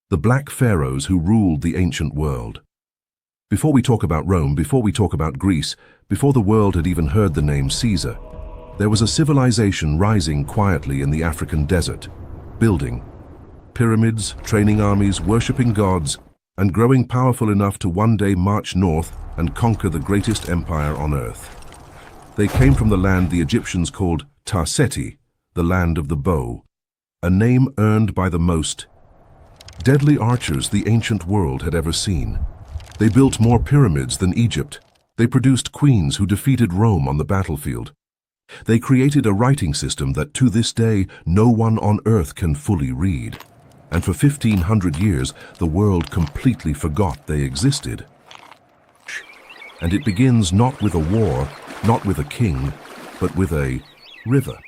the Black Pharaohs who ruled the ancient world. Before we talk about Rome, before we talk about Greece, before the world had even heard the name Caesar, there was a civilization rising quietly in the African desert, building pyramids, training armies, worshipping gods, and growing powerful enough to one day march north and conquer the greatest empire on earth. They came from the land the Egyptians called Tarseti, the land of the bow, a name earned by the most deadly archers the ancient world had ever seen. They built more pyramids than Egypt. They produced queens who defeated Rome on the battlefield. They created a writing system that to this day no one on earth can fully read. And for 1,500 years, the world completely forgot they existed. And it begins not with a war, not with a king, but with a river.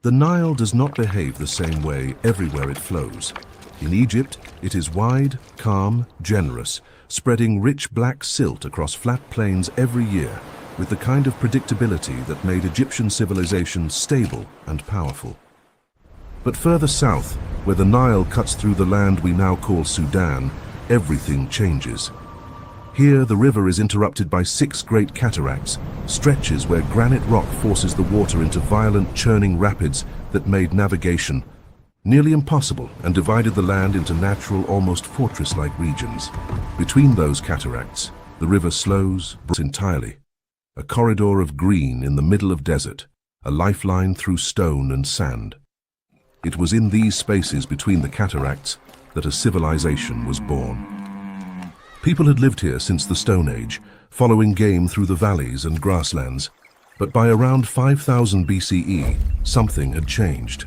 The Nile does not behave the same way everywhere it flows. In Egypt, it is wide, calm, generous, spreading rich black silt across flat plains every year, with the kind of predictability that made Egyptian civilization stable and powerful. But further south, where the Nile cuts through the land we now call Sudan, everything changes. Here, the river is interrupted by 6 great cataracts, stretches where granite rock forces the water into violent churning rapids that made navigation nearly impossible and divided the land into natural, almost fortress-like regions. Between those cataracts, the river slows entirely, a corridor of green in the middle of desert, a lifeline through stone and sand. It was in these spaces between the cataracts that a civilization was born. People had lived here since the Stone Age, following game through the valleys and grasslands. But by around 5000 BCE, something had changed.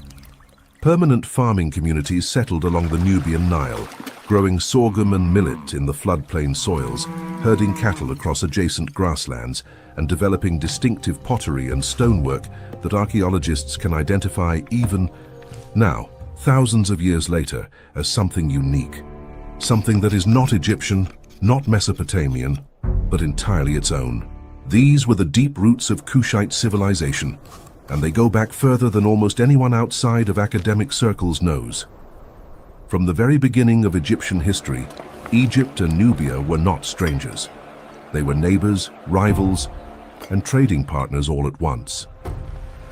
Permanent farming communities settled along the Nubian Nile, growing sorghum and millet in the floodplain soils, herding cattle across adjacent grasslands, and developing distinctive pottery and stonework that archaeologists can identify even now, thousands of years later, as something unique. Something that is not Egyptian, not Mesopotamian, but entirely its own. These were the deep roots of Kushite civilization, and they go back further than almost anyone outside of academic circles knows. From the very beginning of Egyptian history, Egypt and Nubia were not strangers. They were neighbors, rivals, and trading partners all at once.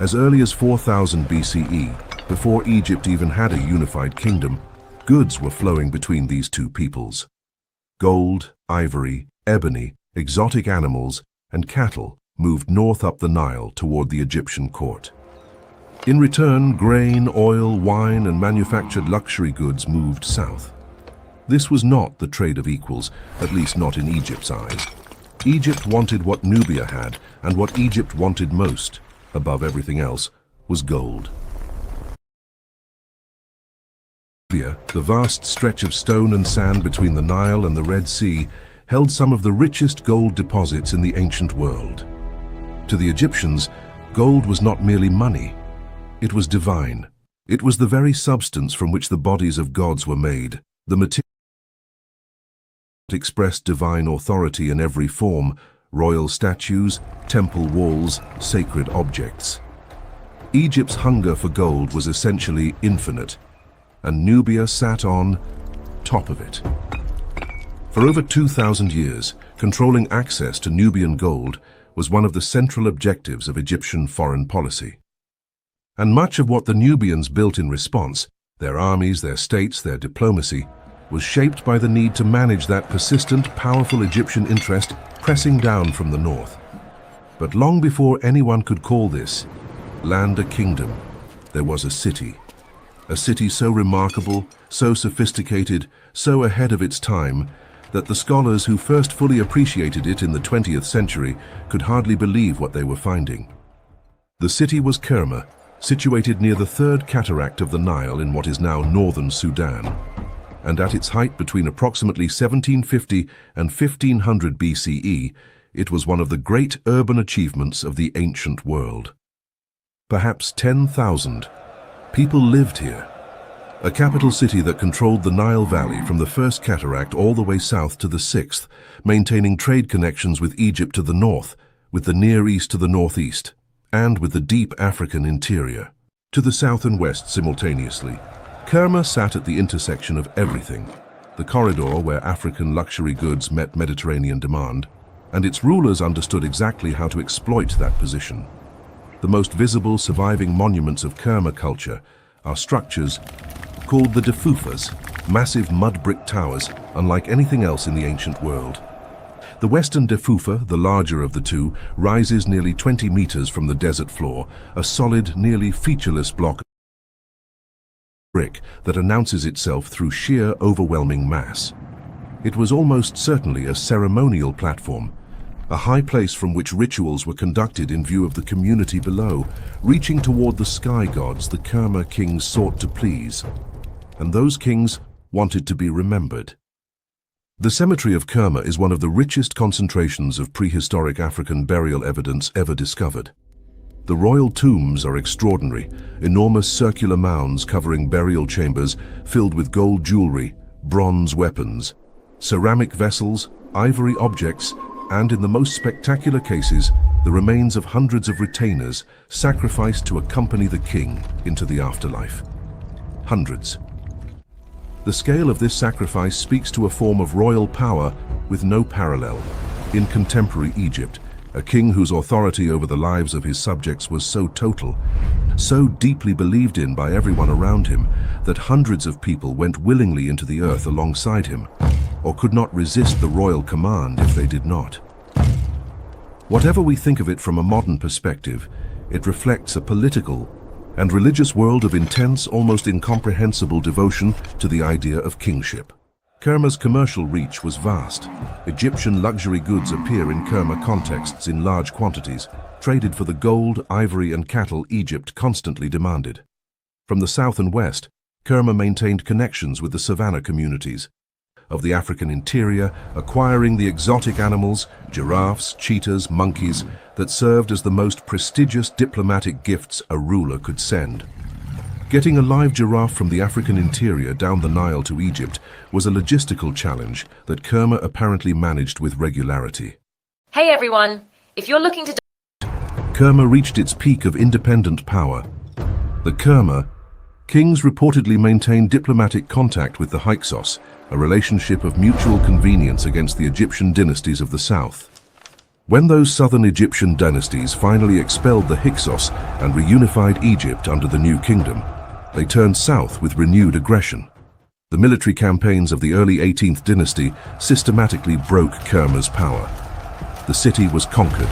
As early as 4000 BCE, before Egypt even had a unified kingdom, goods were flowing between these two peoples. Gold, ivory, ebony, exotic animals, and cattle moved north up the Nile toward the Egyptian court. In return, grain, oil, wine, and manufactured luxury goods moved south. This was not the trade of equals, at least not in Egypt's eyes. Egypt wanted what Nubia had, and what Egypt wanted most, above everything else, was gold. Nubia, the vast stretch of stone and sand between the Nile and the Red Sea, held some of the richest gold deposits in the ancient world. To the Egyptians, gold was not merely money. It was divine. It was the very substance from which the bodies of gods were made, the material that expressed divine authority in every form, royal statues, temple walls, sacred objects. Egypt's hunger for gold was essentially infinite, and Nubia sat on top of it. For over 2,000 years, controlling access to Nubian gold was one of the central objectives of Egyptian foreign policy. And much of what the Nubians built in response, their armies, their states, their diplomacy, was shaped by the need to manage that persistent, powerful Egyptian interest pressing down from the north. But long before anyone could call this land a kingdom, there was a city so remarkable, so sophisticated, so ahead of its time, that the scholars who first fully appreciated it in the 20th century could hardly believe what they were finding. The city was Kerma, situated near the third cataract of the Nile in what is now northern Sudan, and at its height between approximately 1750 and 1500 BCE, it was one of the great urban achievements of the ancient world. Perhaps 10,000 people lived here, a capital city that controlled the Nile Valley from the first cataract all the way south to the sixth, maintaining trade connections with Egypt to the north, with the Near East to the northeast, and with the deep African interior, to the south and west simultaneously. Kerma sat at the intersection of everything, the corridor where African luxury goods met Mediterranean demand, and its rulers understood exactly how to exploit that position. The most visible surviving monuments of Kerma culture are structures called the defufas, massive mud brick towers unlike anything else in the ancient world. The western defufa, the larger of the two, rises nearly 20 meters from the desert floor, a solid, nearly featureless block of brick that announces itself through sheer, overwhelming mass. It was almost certainly a ceremonial platform, a high place from which rituals were conducted in view of the community below, reaching toward the sky gods the Kerma kings sought to please. And those kings wanted to be remembered. The cemetery of Kerma is one of the richest concentrations of prehistoric African burial evidence ever discovered. The royal tombs are extraordinary, enormous circular mounds covering burial chambers filled with gold jewelry, bronze weapons, ceramic vessels, ivory objects, and in the most spectacular cases, the remains of hundreds of retainers sacrificed to accompany the king into the afterlife. Hundreds. The scale of this sacrifice speaks to a form of royal power with no parallel. In contemporary Egypt, a king whose authority over the lives of his subjects was so total, so deeply believed in by everyone around him, that hundreds of people went willingly into the earth alongside him, or could not resist the royal command if they did not. Whatever we think of it from a modern perspective, it reflects a political and religious world of intense, almost incomprehensible devotion to the idea of kingship. Kerma's commercial reach was vast. Egyptian luxury goods appear in Kerma contexts in large quantities, traded for the gold, ivory, and cattle Egypt constantly demanded. From the south and west, Kerma maintained connections with the savanna communities of the African interior, acquiring the exotic animals, giraffes, cheetahs, monkeys, that served as the most prestigious diplomatic gifts a ruler could send. Getting a live giraffe from the African interior down the Nile to Egypt was a logistical challenge that Kerma apparently managed with regularity. Hey everyone, if you're looking to... Kerma reached its peak of independent power. The Kerma kings reportedly maintained diplomatic contact with the Hyksos, a relationship of mutual convenience against the Egyptian dynasties of the south. When those southern Egyptian dynasties finally expelled the Hyksos and reunified Egypt under the new kingdom, they turned south with renewed aggression. The military campaigns of the early 18th dynasty systematically broke Kerma's power. The city was conquered.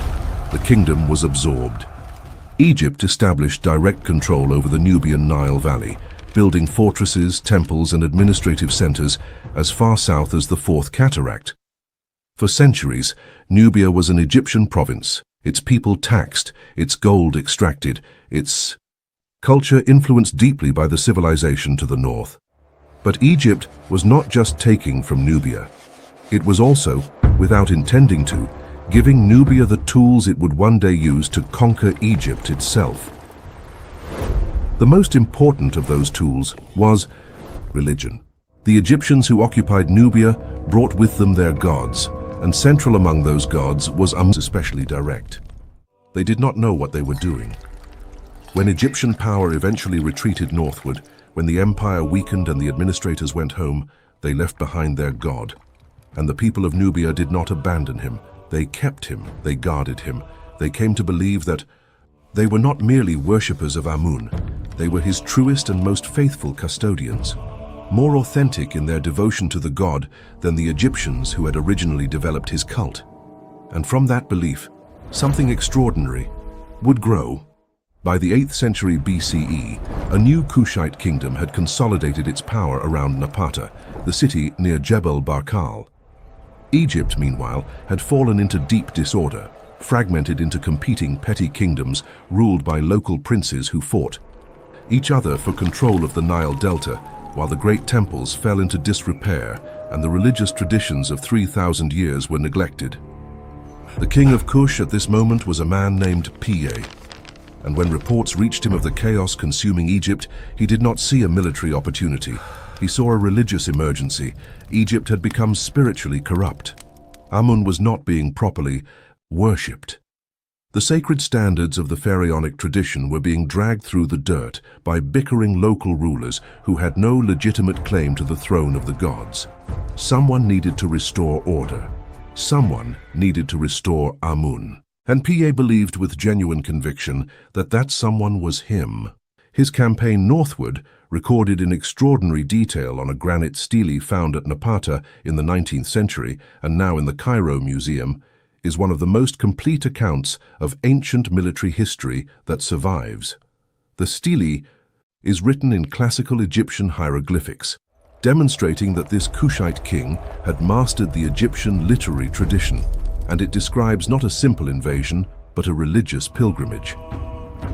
The kingdom was absorbed. Egypt established direct control over the Nubian Nile Valley, building fortresses, temples, and administrative centers as far south as the Fourth Cataract. For centuries, Nubia was an Egyptian province, its people taxed, its gold extracted, its culture influenced deeply by the civilization to the north. But Egypt was not just taking from Nubia. It was also, without intending to, giving Nubia the tools it would one day use to conquer Egypt itself. The most important of those tools was religion. The Egyptians who occupied Nubia brought with them their gods, and central among those gods was especially direct. They did not know what they were doing. When Egyptian power eventually retreated northward, when the empire weakened and the administrators went home, they left behind their god. And the people of Nubia did not abandon him. They kept him, they guarded him. They came to believe that they were not merely worshippers of Amun, they were his truest and most faithful custodians, more authentic in their devotion to the god than the Egyptians who had originally developed his cult. And from that belief, something extraordinary would grow. By the 8th century BCE, a new Kushite kingdom had consolidated its power around Napata, the city near Jebel Barkal. Egypt, meanwhile, had fallen into deep disorder, fragmented into competing petty kingdoms ruled by local princes who fought each other for control of the Nile Delta, while the great temples fell into disrepair and the religious traditions of 3,000 years were neglected. The king of Kush at this moment was a man named Pharaoh, and when reports reached him of the chaos consuming Egypt, he did not see a military opportunity. He saw a religious emergency. Egypt had become spiritually corrupt. Amun was not being properly worshipped. The sacred standards of the pharaonic tradition were being dragged through the dirt by bickering local rulers who had no legitimate claim to the throne of the gods. Someone needed to restore order. Someone needed to restore Amun. And PA believed with genuine conviction that that someone was him. His campaign northward, recorded in extraordinary detail on a granite stele found at Napata in the 19th century and now in the Cairo Museum, is one of the most complete accounts of ancient military history that survives. The stele is written in classical Egyptian hieroglyphics, demonstrating that this Kushite king had mastered the Egyptian literary tradition, and it describes not a simple invasion, but a religious pilgrimage.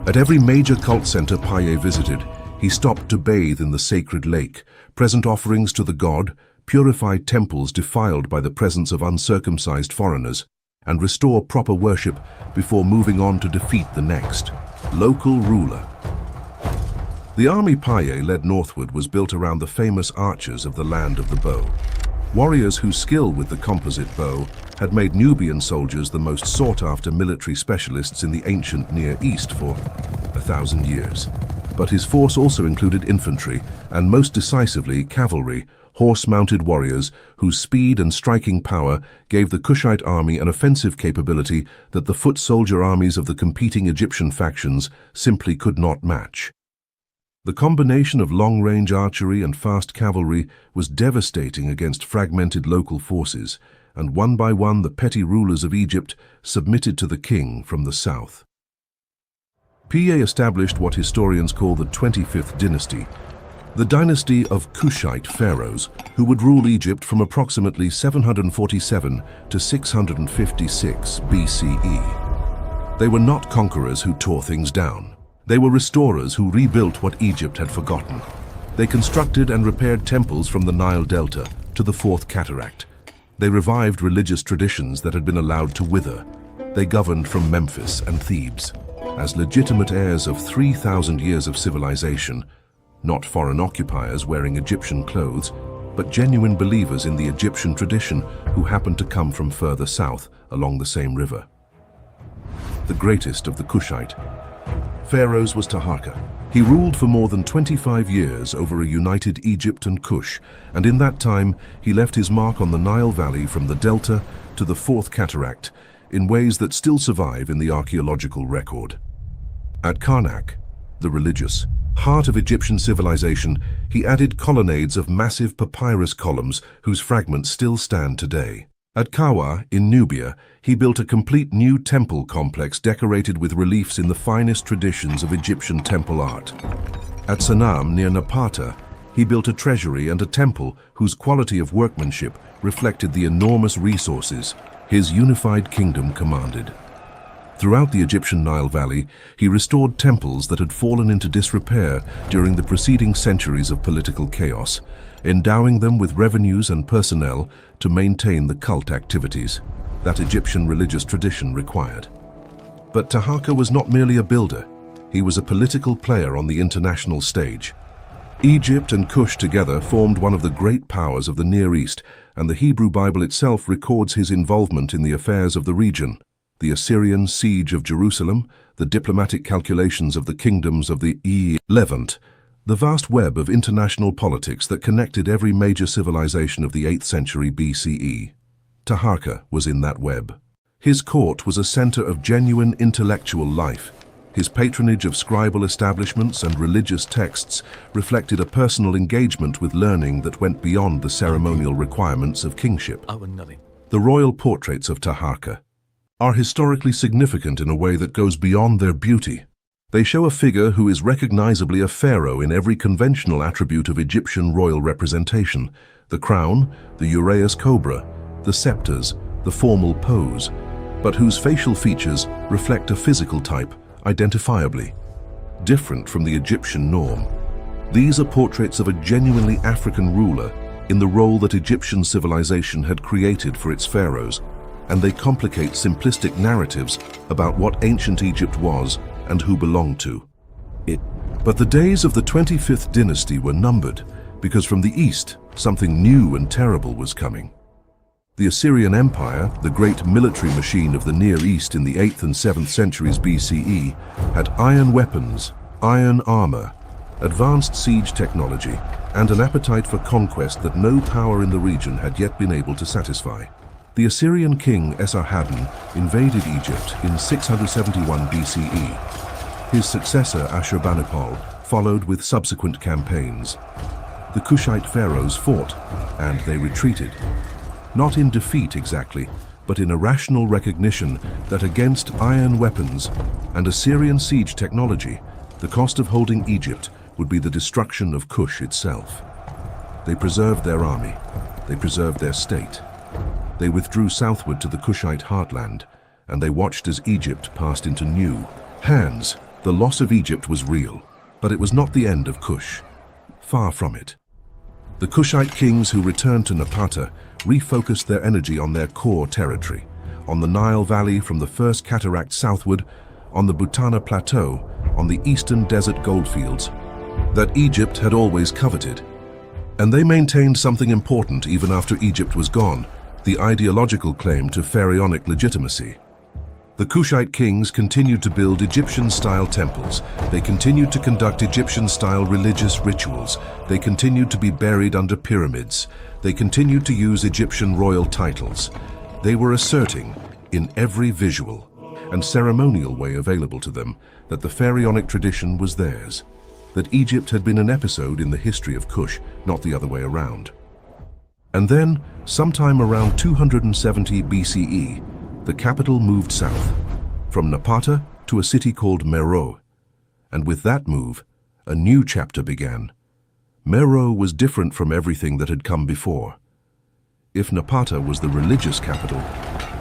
At every major cult center Paye visited, he stopped to bathe in the sacred lake, present offerings to the god, purify temples defiled by the presence of uncircumcised foreigners, and restore proper worship before moving on to defeat the next local ruler. The army Paye led northward was built around the famous archers of the land of the bow. Warriors whose skill with the composite bow had made Nubian soldiers the most sought-after military specialists in the ancient Near East for 1,000 years. But his force also included infantry, and most decisively cavalry, horse-mounted warriors whose speed and striking power gave the Kushite army an offensive capability that the foot soldier armies of the competing Egyptian factions simply could not match. The combination of long-range archery and fast cavalry was devastating against fragmented local forces, and one by one the petty rulers of Egypt submitted to the king from the south. PA established what historians call the 25th dynasty, the dynasty of Kushite pharaohs, who would rule Egypt from approximately 747 to 656 BCE. They were not conquerors who tore things down. They were restorers who rebuilt what Egypt had forgotten. They constructed and repaired temples from the Nile Delta to the Fourth Cataract. They revived religious traditions that had been allowed to wither. They governed from Memphis and Thebes. As legitimate heirs of 3,000 years of civilization, not foreign occupiers wearing Egyptian clothes, but genuine believers in the Egyptian tradition who happened to come from further south along the same river. The greatest of the Kushite pharaohs was Taharqa. He ruled for more than 25 years over a united Egypt and Kush, and in that time he left his mark on the Nile Valley from the Delta to the Fourth Cataract in ways that still survive in the archaeological record. At Karnak, the religious heart of Egyptian civilization, he added colonnades of massive papyrus columns whose fragments still stand today. At Kawa, in Nubia, he built a complete new temple complex decorated with reliefs in the finest traditions of Egyptian temple art. At Sanam, near Napata, he built a treasury and a temple whose quality of workmanship reflected the enormous resources his unified kingdom commanded. Throughout the Egyptian Nile Valley, he restored temples that had fallen into disrepair during the preceding centuries of political chaos, endowing them with revenues and personnel to maintain the cult activities that Egyptian religious tradition required. But Taharqa was not merely a builder, he was a political player on the international stage. Egypt and Kush together formed one of the great powers of the Near East, and the Hebrew Bible itself records his involvement in the affairs of the region. The Assyrian siege of Jerusalem, the diplomatic calculations of the kingdoms of the Levant, the vast web of international politics that connected every major civilization of the 8th century BCE. Taharqa was in that web. His court was a center of genuine intellectual life. His patronage of scribal establishments and religious texts reflected a personal engagement with learning that went beyond the ceremonial requirements of kingship. The royal portraits of Taharqa are historically significant in a way that goes beyond their beauty. They show a figure who is recognizably a pharaoh in every conventional attribute of Egyptian royal representation: the crown, the uraeus cobra, the scepters, the formal pose, but whose facial features reflect a physical type, identifiably different from the Egyptian norm. These are portraits of a genuinely African ruler in the role that Egyptian civilization had created for its pharaohs, and they complicate simplistic narratives about what ancient Egypt was and who belonged to it. But the days of the 25th dynasty were numbered, because from the east, something new and terrible was coming. The Assyrian Empire, the great military machine of the Near East in the 8th and 7th centuries BCE, had iron weapons, iron armor, advanced siege technology, and an appetite for conquest that no power in the region had yet been able to satisfy. The Assyrian king Esarhaddon invaded Egypt in 671 BCE. His successor Ashurbanipal followed with subsequent campaigns. The Kushite pharaohs fought, and they retreated. Not in defeat exactly, but in a rational recognition that against iron weapons and Assyrian siege technology, the cost of holding Egypt would be the destruction of Kush itself. They preserved their army. They preserved their state. They withdrew southward to the Kushite heartland, and they watched as Egypt passed into new hands. The loss of Egypt was real, but it was not the end of Kush. Far from it. The Kushite kings who returned to Napata refocused their energy on their core territory, on the Nile Valley from the First Cataract southward, on the Butana Plateau, on the eastern desert goldfields that Egypt had always coveted. And they maintained something important even after Egypt was gone, the ideological claim to pharaonic legitimacy. The Kushite kings continued to build Egyptian-style temples. They continued to conduct Egyptian-style religious rituals. They continued to be buried under pyramids. They continued to use Egyptian royal titles. They were asserting, in every visual and ceremonial way available to them, that the pharaonic tradition was theirs, that Egypt had been an episode in the history of Kush, not the other way around. And then, sometime around 270 BCE, the capital moved south, from Napata to a city called Meroe. And with that move, a new chapter began. Meroe was different from everything that had come before. If Napata was the religious capital,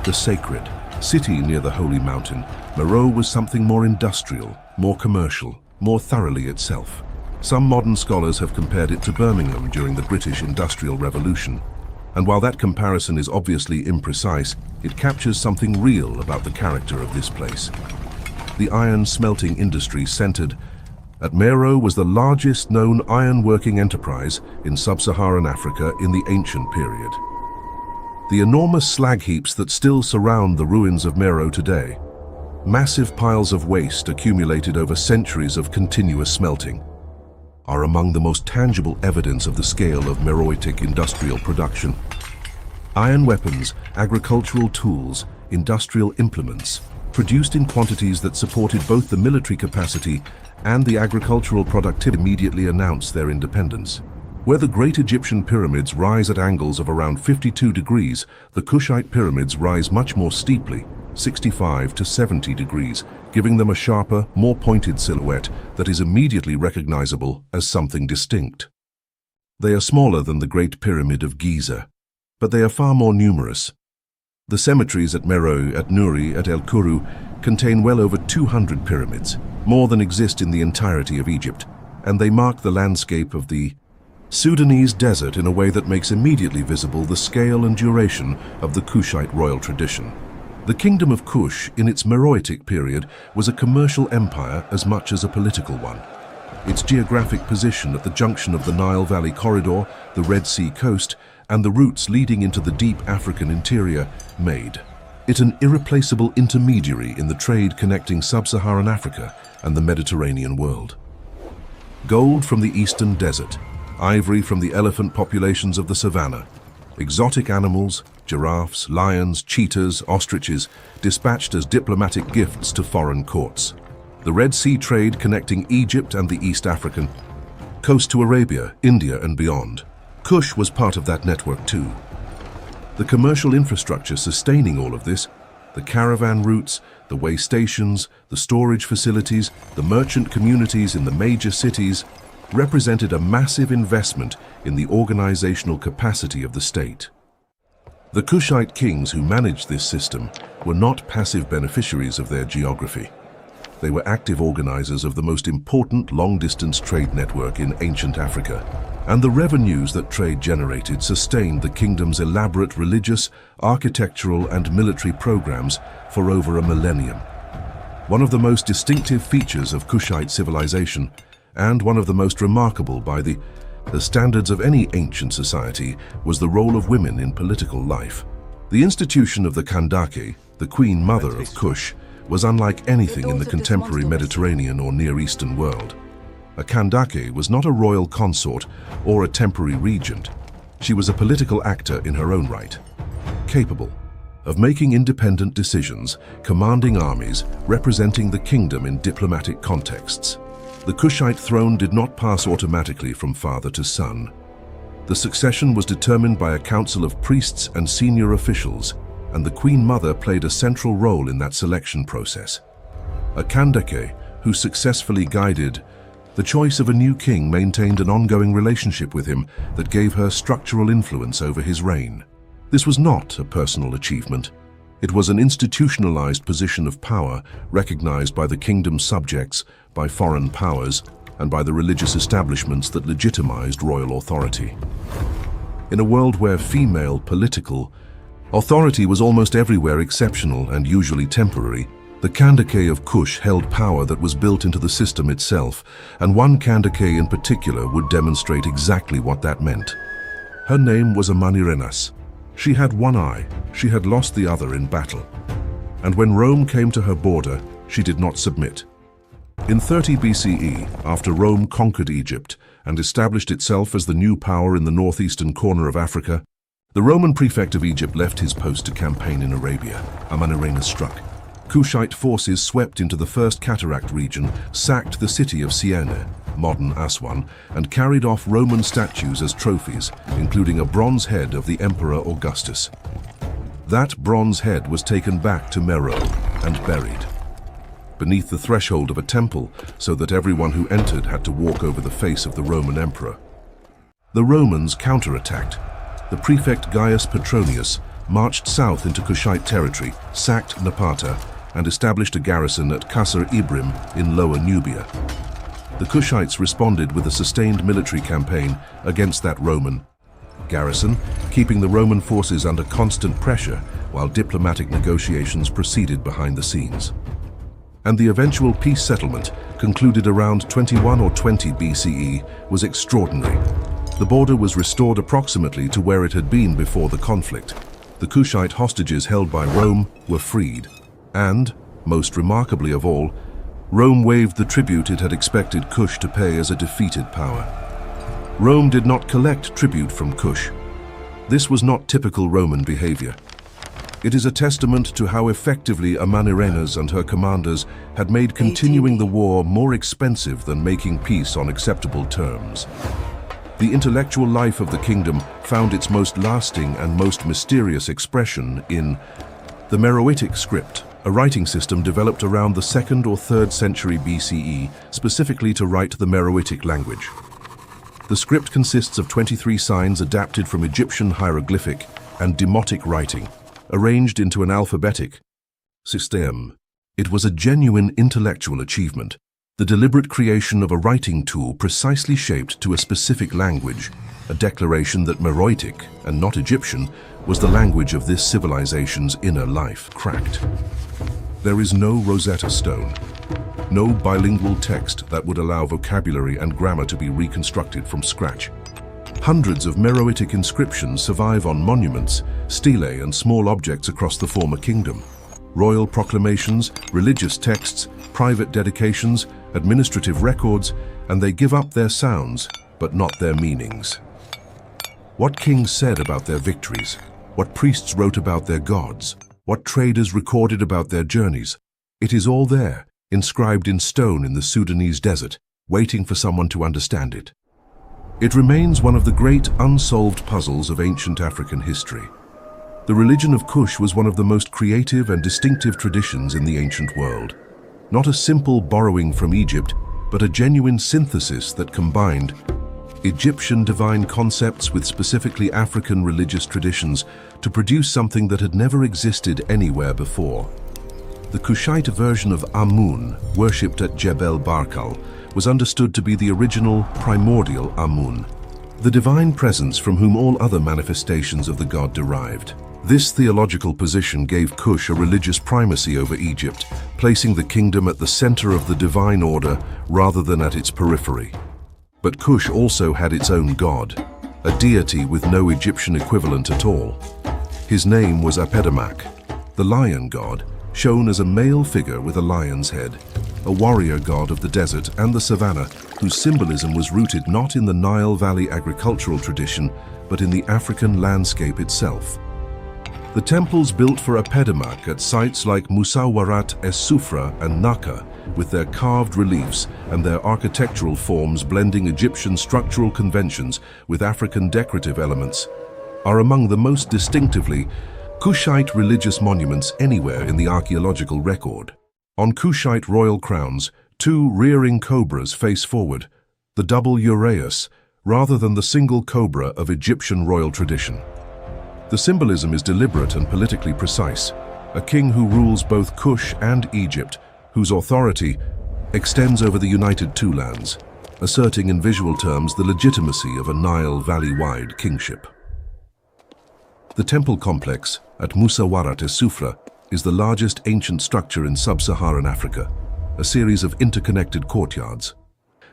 the sacred city near the holy mountain, Meroe was something more industrial, more commercial, more thoroughly itself. Some modern scholars have compared it to Birmingham during the British Industrial Revolution. And while that comparison is obviously imprecise, it captures something real about the character of this place. The iron smelting industry centered at Meroe was the largest known iron-working enterprise in sub-Saharan Africa in the ancient period. The enormous slag heaps that still surround the ruins of Meroe today, massive piles of waste accumulated over centuries of continuous smelting, are among the most tangible evidence of the scale of Meroitic industrial production. Iron weapons, agricultural tools, industrial implements, produced in quantities that supported both the military capacity and the agricultural productivity, immediately announced their independence. Where the great Egyptian pyramids rise at angles of around 52 degrees, the Kushite pyramids rise much more steeply, 65 to 70 degrees, giving them a sharper, more pointed silhouette that is immediately recognizable as something distinct. They are smaller than the Great Pyramid of Giza, but they are far more numerous. The cemeteries at Meroe, at Nuri, at El Kuru contain well over 200 pyramids, more than exist in the entirety of Egypt, and they mark the landscape of the Sudanese desert in a way that makes immediately visible the scale and duration of the Kushite royal tradition. The Kingdom of Kush, in its Meroitic period, was a commercial empire as much as a political one. Its geographic position at the junction of the Nile Valley corridor, the Red Sea coast, and the routes leading into the deep African interior made it an irreplaceable intermediary in the trade connecting sub-Saharan Africa and the Mediterranean world. Gold from the eastern desert, ivory from the elephant populations of the savannah, exotic animals, giraffes, lions, cheetahs, ostriches, dispatched as diplomatic gifts to foreign courts. The Red Sea trade connecting Egypt and the East African coast to Arabia, India, and beyond. Kush was part of that network too. The commercial infrastructure sustaining all of this, the caravan routes, the way stations, the storage facilities, the merchant communities in the major cities, represented a massive investment in the organizational capacity of the state. The Kushite kings who managed this system were not passive beneficiaries of their geography. They were active organizers of the most important long-distance trade network in ancient Africa, and the revenues that trade generated sustained the kingdom's elaborate religious, architectural, and military programs for over a millennium. One of the most distinctive features of Kushite civilization, and one of the most remarkable by the standards of any ancient society, was the role of women in political life. The institution of the Kandake, the Queen Mother of Kush, was unlike anything in the contemporary Mediterranean or Near Eastern world. A Kandake was not a royal consort or a temporary regent. She was a political actor in her own right, capable of making independent decisions, commanding armies, representing the kingdom in diplomatic contexts. The Kushite throne did not pass automatically from father to son. The succession was determined by a council of priests and senior officials, and the Queen Mother played a central role in that selection process. A Kandake, who successfully guided the choice of a new king, maintained an ongoing relationship with him that gave her structural influence over his reign. This was not a personal achievement. It was an institutionalized position of power recognized by the kingdom's subjects, by foreign powers, and by the religious establishments that legitimized royal authority. In a world where female political authority was almost everywhere exceptional and usually temporary, the Kandake of Kush held power that was built into the system itself, and one Kandake in particular would demonstrate exactly what that meant. Her name was Amanirenas. She had one eye, she had lost the other in battle. And when Rome came to her border, she did not submit. In 30 BCE, after Rome conquered Egypt and established itself as the new power in the northeastern corner of Africa, the Roman prefect of Egypt left his post to campaign in Arabia. Amanirenas struck. Kushite forces swept into the First Cataract region, sacked the city of Siene, modern Aswan, and carried off Roman statues as trophies, including a bronze head of the Emperor Augustus. That bronze head was taken back to Meroe and buried beneath the threshold of a temple, so that everyone who entered had to walk over the face of the Roman emperor. The Romans counterattacked. The prefect Gaius Petronius marched south into Kushite territory, sacked Napata, and established a garrison at Qasr Ibrim in Lower Nubia. The Kushites responded with a sustained military campaign against that Roman garrison, keeping the Roman forces under constant pressure while diplomatic negotiations proceeded behind the scenes. And the eventual peace settlement, concluded around 21 or 20 BCE, was extraordinary. The border was restored approximately to where it had been before the conflict. The Kushite hostages held by Rome were freed, and, most remarkably of all, Rome waived the tribute it had expected Kush to pay as a defeated power. Rome did not collect tribute from Kush. This was not typical Roman behavior. It is a testament to how effectively Amanirenas and her commanders had made continuing the war more expensive than making peace on acceptable terms. The intellectual life of the kingdom found its most lasting and most mysterious expression in the Meroitic script, a writing system developed around the 2nd or 3rd century BCE, specifically to write the Meroitic language. The script consists of 23 signs adapted from Egyptian hieroglyphic and demotic writing, arranged into an alphabetic system. It was a genuine intellectual achievement, the deliberate creation of a writing tool precisely shaped to a specific language, a declaration that Meroitic, and not Egyptian, was the language of this civilization's inner life. Cracked. There is no Rosetta Stone, no bilingual text that would allow vocabulary and grammar to be reconstructed from scratch. Hundreds of Meroitic inscriptions survive on monuments, stelae, and small objects across the former kingdom. Royal proclamations, religious texts, private dedications, administrative records, and they give up their sounds, but not their meanings. What kings said about their victories, what priests wrote about their gods, what traders recorded about their journeys, it is all there, inscribed in stone in the Sudanese desert, waiting for someone to understand it. It remains one of the great unsolved puzzles of ancient African history. The religion of Kush was one of the most creative and distinctive traditions in the ancient world. Not a simple borrowing from Egypt, but a genuine synthesis that combined Egyptian divine concepts with specifically African religious traditions to produce something that had never existed anywhere before. The Kushite version of Amun, worshipped at Jebel Barkal, was understood to be the original, primordial Amun, the divine presence from whom all other manifestations of the god derived. This theological position gave Kush a religious primacy over Egypt, placing the kingdom at the center of the divine order rather than at its periphery. But Kush also had its own god, a deity with no Egyptian equivalent at all. His name was Apedamak, the lion god, shown as a male figure with a lion's head, a warrior god of the desert and the savanna, whose symbolism was rooted not in the Nile Valley agricultural tradition, but in the African landscape itself. The temples built for Apedamak at sites like Musawarat es-Sufra and Naka, with their carved reliefs and their architectural forms blending Egyptian structural conventions with African decorative elements, are among the most distinctively Kushite religious monuments anywhere in the archaeological record. On Kushite royal crowns, two rearing cobras face forward, the double uraeus, rather than the single cobra of Egyptian royal tradition. The symbolism is deliberate and politically precise, a king who rules both Kush and Egypt, whose authority extends over the united two lands, asserting in visual terms the legitimacy of a Nile Valley-wide kingship. The temple complex at Musawarat es-Sufra is the largest ancient structure in sub-Saharan Africa, a series of interconnected courtyards.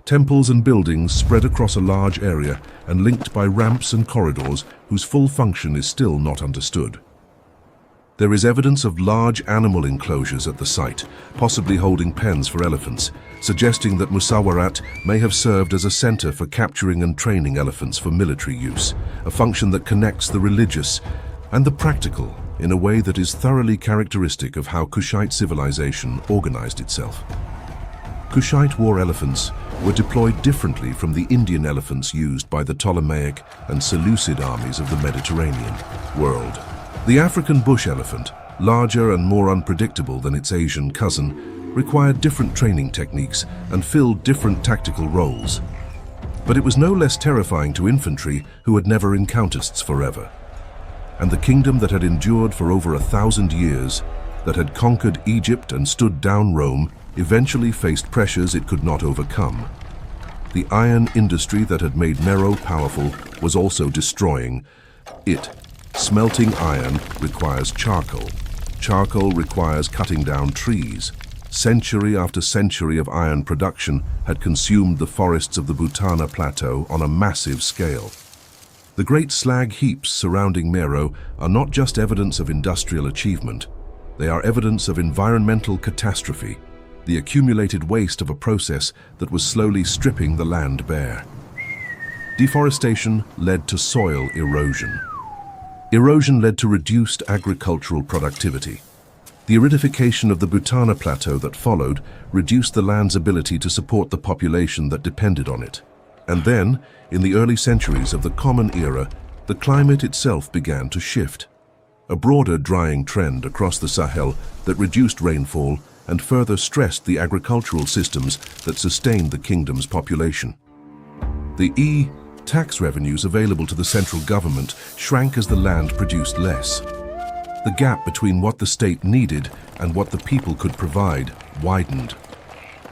Temples and buildings spread across a large area and linked by ramps and corridors whose full function is still not understood. There is evidence of large animal enclosures at the site, possibly holding pens for elephants, suggesting that Musawarat may have served as a center for capturing and training elephants for military use, a function that connects the religious and the practical in a way that is thoroughly characteristic of how Kushite civilization organized itself. Kushite war elephants were deployed differently from the Indian elephants used by the Ptolemaic and Seleucid armies of the Mediterranean world. The African bush elephant, larger and more unpredictable than its Asian cousin, required different training techniques and filled different tactical roles. But it was no less terrifying to infantry who had never encountered forever. And the kingdom that had endured for over 1,000 years, that had conquered Egypt and stood down Rome, eventually faced pressures it could not overcome. The iron industry that had made Meroe powerful was also destroying it. Smelting iron requires charcoal. Charcoal requires cutting down trees. Century after century of iron production had consumed the forests of the Butana Plateau on a massive scale. The great slag heaps surrounding Meroe are not just evidence of industrial achievement. They are evidence of environmental catastrophe, the accumulated waste of a process that was slowly stripping the land bare. Deforestation led to soil erosion. Erosion led to reduced agricultural productivity. The aridification of the Butana Plateau that followed reduced the land's ability to support the population that depended on it. And then, in the early centuries of the Common Era, the climate itself began to shift. A broader drying trend across the Sahel that reduced rainfall and further stressed the agricultural systems that sustained the kingdom's population. The tax revenues available to the central government shrank as the land produced less. The gap between what the state needed and what the people could provide widened.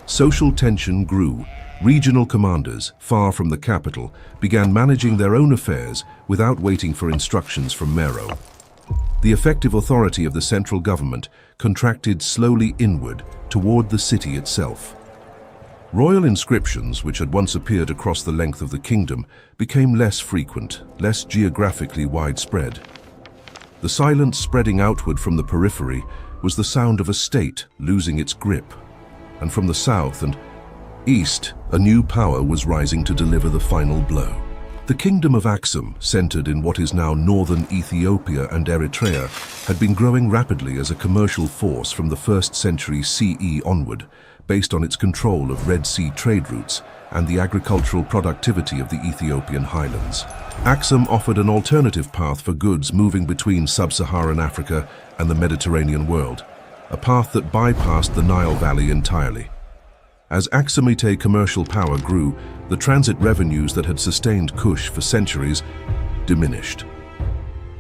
Social tension grew. Regional commanders, far from the capital, began managing their own affairs without waiting for instructions from Meroe. The effective authority of the central government contracted slowly inward toward the city itself. Royal inscriptions, which had once appeared across the length of the kingdom, became less frequent, less geographically widespread. The silence spreading outward from the periphery was the sound of a state losing its grip. And from the south and east, a new power was rising to deliver the final blow. The kingdom of Aksum, centered in what is now northern Ethiopia and Eritrea, had been growing rapidly as a commercial force from the 1st century CE onward, based on its control of Red Sea trade routes and the agricultural productivity of the Ethiopian highlands. Aksum offered an alternative path for goods moving between sub-Saharan Africa and the Mediterranean world, a path that bypassed the Nile Valley entirely. As Aksumite commercial power grew, the transit revenues that had sustained Kush for centuries diminished.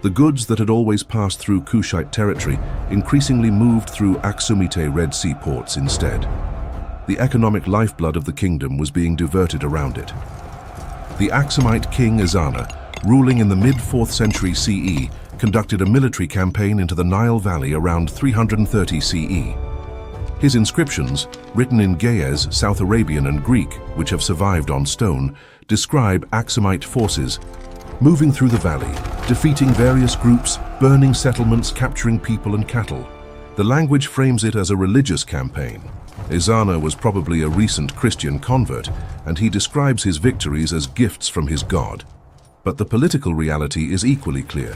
The goods that had always passed through Kushite territory increasingly moved through Aksumite Red Sea ports instead. The economic lifeblood of the kingdom was being diverted around it. The Aksumite king Ezana, ruling in the mid-4th century CE, conducted a military campaign into the Nile Valley around 330 CE. His inscriptions, written in Ge'ez, South Arabian and Greek, which have survived on stone, describe Aksumite forces moving through the valley, defeating various groups, burning settlements, capturing people and cattle. The language frames it as a religious campaign. Ezana was probably a recent Christian convert, and he describes his victories as gifts from his God. But the political reality is equally clear.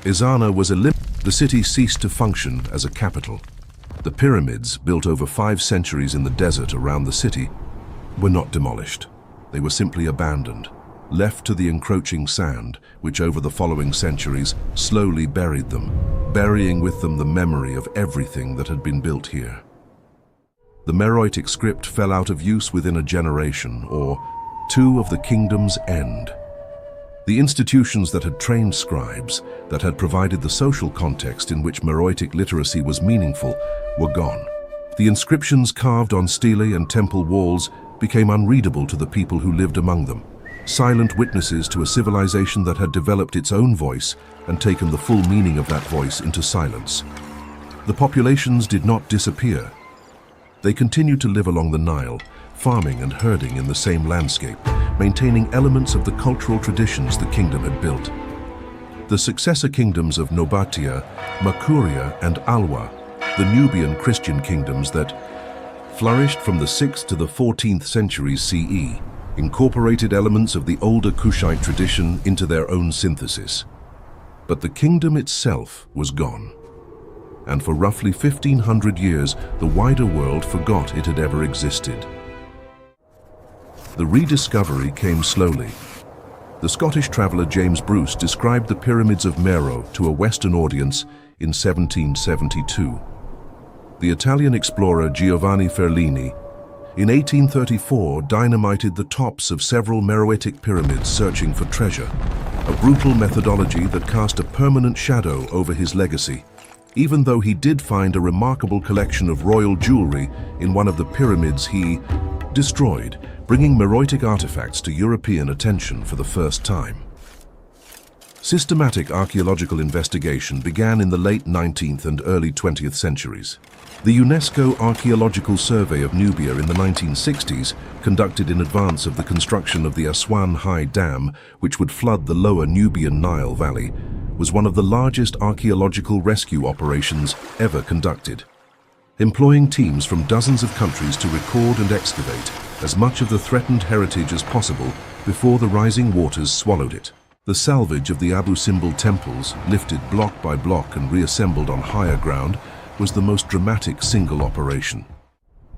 Ezana was eliminated. The city ceased to function as a capital. The pyramids, built over 5 centuries in the desert around the city, were not demolished. They were simply abandoned, left to the encroaching sand, which over the following centuries slowly buried them, burying with them the memory of everything that had been built here. The Meroitic script fell out of use within a generation, or 2 of the kingdom's end. The institutions that had trained scribes, that had provided the social context in which Meroitic literacy was meaningful, were gone. The inscriptions carved on stele and temple walls became unreadable to the people who lived among them, silent witnesses to a civilization that had developed its own voice and taken the full meaning of that voice into silence. The populations did not disappear. They continued to live along the Nile, farming and herding in the same landscape, maintaining elements of the cultural traditions the kingdom had built. The successor kingdoms of Nobatia, Makuria, and Alwa, the Nubian Christian kingdoms that flourished from the 6th to the 14th centuries CE, incorporated elements of the older Kushite tradition into their own synthesis. But the kingdom itself was gone. And for roughly 1500 years, the wider world forgot it had ever existed. The rediscovery came slowly. The Scottish traveller James Bruce described the pyramids of Meroe to a Western audience in 1772. The Italian explorer Giovanni Ferlini, in 1834, dynamited the tops of several Meroitic pyramids searching for treasure, a brutal methodology that cast a permanent shadow over his legacy, even though he did find a remarkable collection of royal jewelry in one of the pyramids he destroyed, bringing Meroitic artifacts to European attention for the first time. Systematic archaeological investigation began in the late 19th and early 20th centuries. The UNESCO Archaeological Survey of Nubia in the 1960s, conducted in advance of the construction of the Aswan High Dam, which would flood the lower Nubian Nile Valley, was one of the largest archaeological rescue operations ever conducted, employing teams from dozens of countries to record and excavate as much of the threatened heritage as possible before the rising waters swallowed it. The salvage of the Abu Simbel temples, lifted block by block and reassembled on higher ground, was the most dramatic single operation.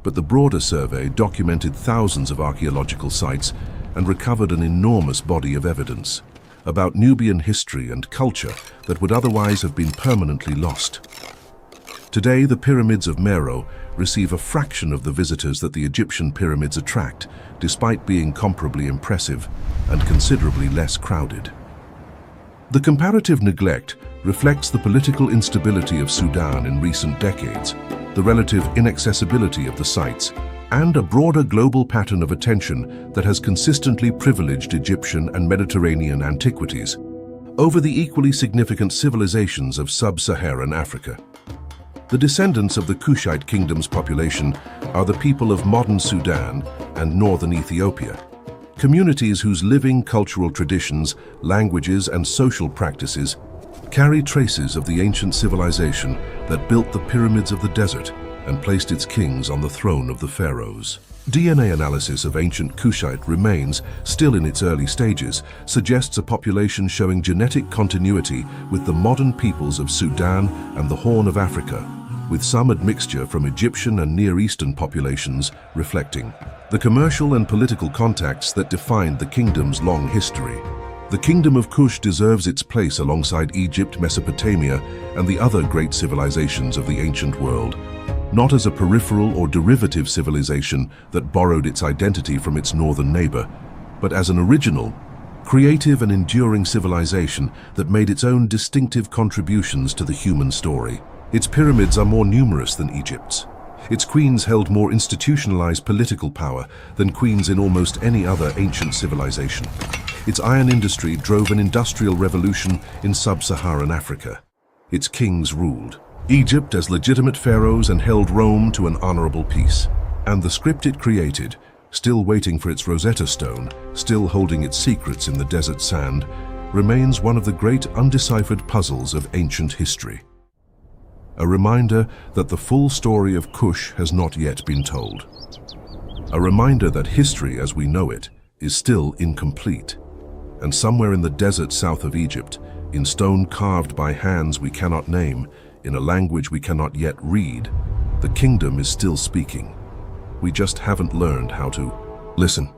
But the broader survey documented thousands of archaeological sites and recovered an enormous body of evidence about Nubian history and culture that would otherwise have been permanently lost. Today, the pyramids of Meroe receive a fraction of the visitors that the Egyptian pyramids attract, despite being comparably impressive and considerably less crowded. The comparative neglect reflects the political instability of Sudan in recent decades, the relative inaccessibility of the sites, and a broader global pattern of attention that has consistently privileged Egyptian and Mediterranean antiquities over the equally significant civilizations of sub-Saharan Africa. The descendants of the Kushite kingdom's population are the people of modern Sudan and northern Ethiopia, communities whose living cultural traditions, languages, and social practices carry traces of the ancient civilization that built the pyramids of the desert and placed its kings on the throne of the pharaohs. DNA analysis of ancient Kushite remains, still in its early stages, suggests a population showing genetic continuity with the modern peoples of Sudan and the Horn of Africa, with some admixture from Egyptian and Near Eastern populations reflecting the commercial and political contacts that defined the kingdom's long history. The Kingdom of Kush deserves its place alongside Egypt, Mesopotamia, and the other great civilizations of the ancient world, not as a peripheral or derivative civilization that borrowed its identity from its northern neighbor, but as an original, creative and enduring civilization that made its own distinctive contributions to the human story. Its pyramids are more numerous than Egypt's. Its queens held more institutionalized political power than queens in almost any other ancient civilization. Its iron industry drove an industrial revolution in sub-Saharan Africa. Its kings ruled Egypt as legitimate pharaohs and held Rome to an honorable peace. And the script it created, still waiting for its Rosetta Stone, still holding its secrets in the desert sand, remains one of the great undeciphered puzzles of ancient history. A reminder that the full story of Kush has not yet been told. A reminder that history as we know it is still incomplete. And somewhere in the desert south of Egypt, in stone carved by hands we cannot name, in a language we cannot yet read, the kingdom is still speaking. We just haven't learned how to listen.